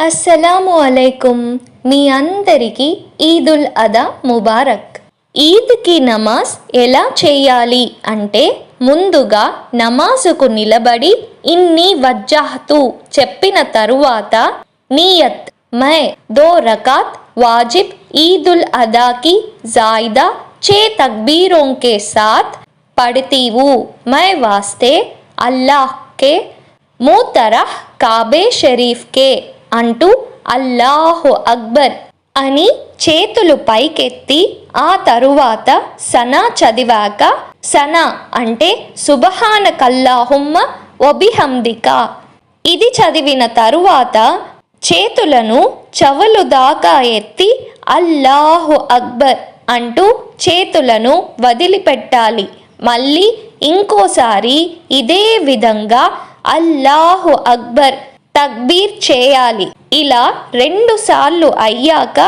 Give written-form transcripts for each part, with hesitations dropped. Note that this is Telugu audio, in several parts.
అస్సలాము అలైకుం. మీ అందరికీ ఈదుల్ అదా ముబారక్. ఈద్కి నమాజ్ ఎలా చేయాలి అంటే, ముందుగా నమాజుకు నిలబడి ఇన్ని వజ్జహతు చెప్పిన తరువాత నియత్ మై 2 रकात वाजिब ईदुल अदा की ज़ायदा 6 तकबीरों के साथ पढ़ती हूँ। मैं वास्ते अल्लाह के मुतरह काबे शरीफ के అంటూ అల్లాహు అక్బర్ అని చేతులు పైకెత్తి ఆ తరువాత సనా చదివాక, సనా అంటే సుబ్హానకల్లాహుమ్మ వబిహమ్దికా, ఇది చదివిన తరువాత చేతులను చెవులు దాకా ఎత్తి అల్లాహు అక్బర్ అంటూ చేతులను వదిలిపెట్టాలి. మళ్ళీ ఇంకోసారి ఇదే విధంగా అల్లాహు అక్బర్ తక్బీర్ చేయాలి. ఇలా 2 సార్లు అయ్యాక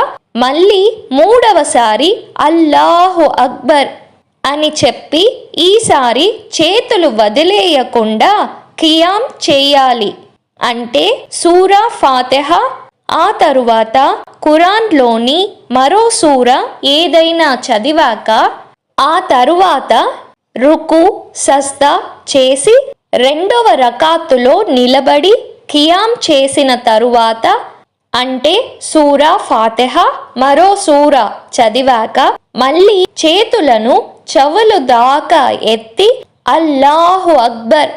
మళ్ళీ 3వసారి అల్లాహు అక్బర్ అని చెప్పి ఈసారి చేతులు వదిలేయకుండా ఖియాం చేయాలి. అంటే సూరా ఫాతిహా, ఆ తరువాత ఖురాన్లోని మరో సూర ఏదైనా చదివాక ఆ తరువాత రుకు సజ్దా చేసి 2వ రకాతులో నిలబడి ఖియాం చేసిన తరువాత, అంటే సూరా ఫాతిహా మరో సూర చదివాక మళ్ళీ చేతులను చెవులు దాకా ఎత్తి అల్లాహు అక్బర్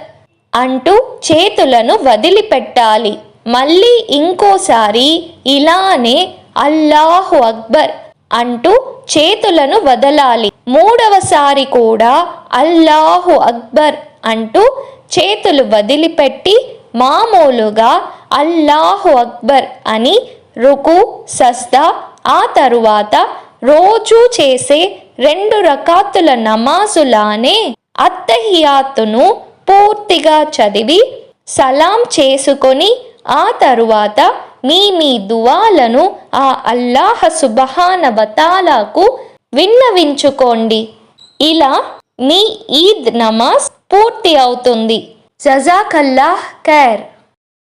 అంటూ చేతులను వదిలిపెట్టాలి. మళ్ళీ ఇంకోసారి ఇలానే అల్లాహు అక్బర్ అంటూ చేతులను వదలాలి. 3వసారి కూడా అల్లాహు అక్బర్ అంటూ చేతులు వదిలిపెట్టి మామూలుగా అల్లాహు అక్బర్ అని రుకు సజ్దా, ఆ తరువాత రోజూ చేసే 2 రకాతుల నమాజులానే అత్తహియాతును పూర్తిగా చదివి సలాం చేసుకొని ఆ తరువాత మీ దువాలను ఆ అల్లాహ్ సుబ్హాన వతాలాకు విన్నవించుకోండి. ఇలా మీ ఈద్ నమాజ్ పూర్తి అవుతుంది. జజాకల్లాహ్ ఖైర్.